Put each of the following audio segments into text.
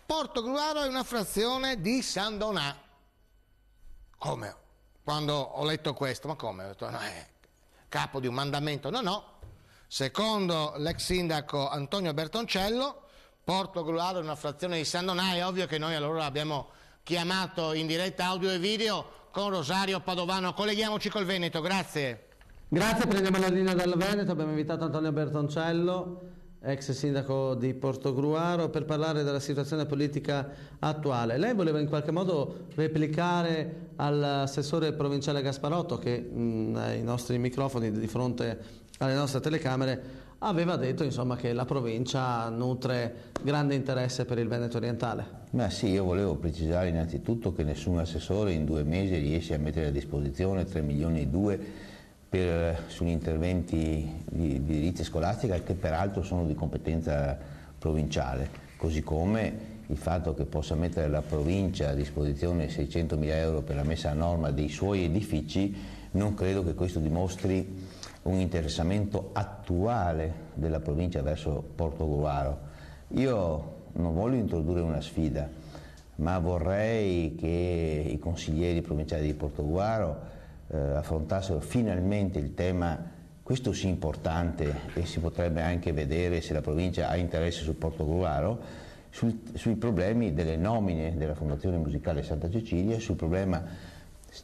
Portogruaro è una frazione di San Donà. Come? Quando ho letto questo, ma come? Ho detto, no, è capo di un mandamento. No, no. Secondo l'ex sindaco Antonio Bertoncello, Portogruaro è una frazione di San Donà. È ovvio che noi allora abbiamo chiamato in diretta audio e video con Rosario Padovano. Colleghiamoci col Veneto, grazie. Grazie, prendiamo la linea dal Veneto, abbiamo invitato Antonio Bertoncello, ex sindaco di Portogruaro, per parlare della situazione politica attuale. Lei voleva in qualche modo replicare all'assessore provinciale Gasparotto che ai nostri microfoni di fronte alle nostre telecamere aveva detto insomma che la provincia nutre grande interesse per il Veneto orientale. Ma sì, io volevo precisare innanzitutto che nessun assessore in 2 mesi riesce a mettere a disposizione 3 milioni e 2 sugli interventi di edilizia scolastica, che peraltro sono di competenza provinciale, così come il fatto che possa mettere la provincia a disposizione 600.000 euro per la messa a norma dei suoi edifici. Non credo che questo dimostri un interessamento attuale della provincia verso Portogruaro. Io non voglio introdurre una sfida, ma vorrei che i consiglieri provinciali di Portogruaro affrontassero finalmente il tema, questo sì importante, e si potrebbe anche vedere se la provincia ha interesse su Portogruaro, sui problemi delle nomine della Fondazione Musicale Santa Cecilia, sul problema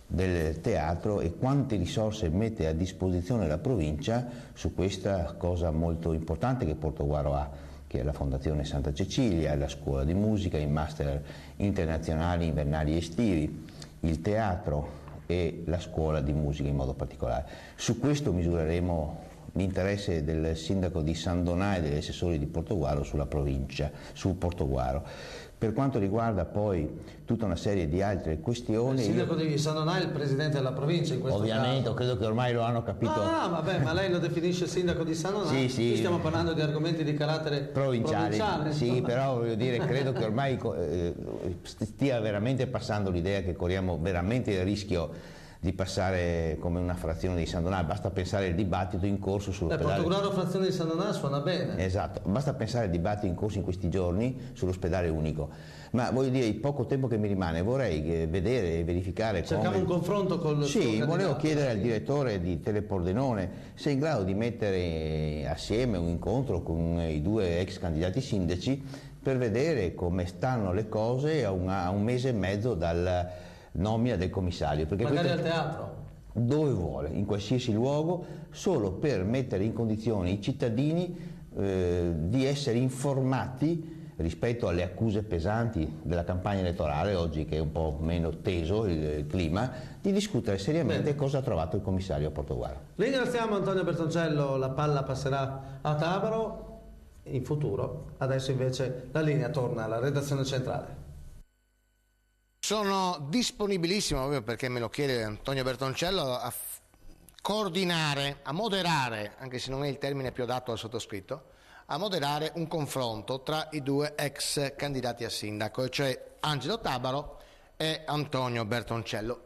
del teatro e quante risorse mette a disposizione la provincia su questa cosa molto importante che Portogruaro ha, che è la Fondazione Santa Cecilia, la scuola di musica, i master internazionali invernali e estivi, il teatro e la scuola di musica in modo particolare. Su questo misureremo l'interesse del sindaco di San Donà e degli assessori di Portogruaro sulla provincia, su Portogruaro. Per quanto riguarda poi tutta una serie di altre questioni... Il sindaco di San Donà è il presidente della provincia in questo ovviamente, caso. Credo che ormai lo hanno capito. Ah, vabbè, ma lei lo definisce sindaco di San Donà? Sì, sì. Qui stiamo parlando di argomenti di carattere provinciale. Sì, però voglio dire, credo che ormai stia veramente passando l'idea che corriamo veramente il rischio di passare come una frazione di San Donà. Basta pensare al dibattito in corso sull'ospedale. Portogruaro frazione di San Donà suona bene. Esatto, basta pensare al dibattito in corso in questi giorni sull'ospedale unico. Ma voglio dire, il poco tempo che mi rimane vorrei vedere e verificare Cercavo un confronto con il Sì, volevo chiedere al direttore di Telepordenone se è in grado di mettere assieme un incontro con i 2 ex candidati sindaci per vedere come stanno le cose a un mese e mezzo dal nomina del commissario, perché magari al teatro, dove vuole, in qualsiasi luogo, solo per mettere in condizione i cittadini di essere informati rispetto alle accuse pesanti della campagna elettorale, oggi che è un po' meno teso il clima, di discutere seriamente cosa ha trovato il commissario a Portogruaro. Ringraziamo Antonio Bertoncello, la palla passerà a Tabaro in futuro, adesso invece la linea torna alla redazione centrale. Sono disponibilissimo, proprio perché me lo chiede Antonio Bertoncello, a coordinare, a moderare, anche se non è il termine più adatto al sottoscritto, a moderare un confronto tra i 2 ex candidati a sindaco, cioè Angelo Tabaro e Antonio Bertoncello.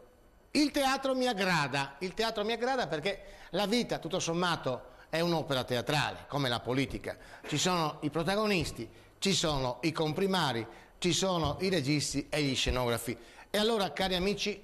Il teatro mi aggrada perché la vita, tutto sommato, è un'opera teatrale, come la politica. Ci sono i protagonisti, ci sono i comprimari, ci sono i registi e gli scenografi. E allora, cari amici,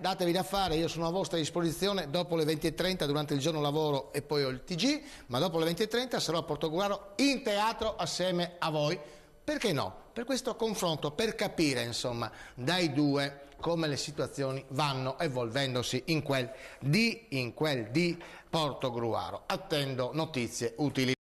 datevi da fare, io sono a vostra disposizione dopo le 20:30, durante il giorno lavoro e poi ho il TG, ma dopo le 20:30 sarò a Portogruaro in teatro assieme a voi. Perché no? Per questo confronto, per capire insomma dai 2 come le situazioni vanno evolvendosi in quel di Portogruaro. Attendo notizie utili.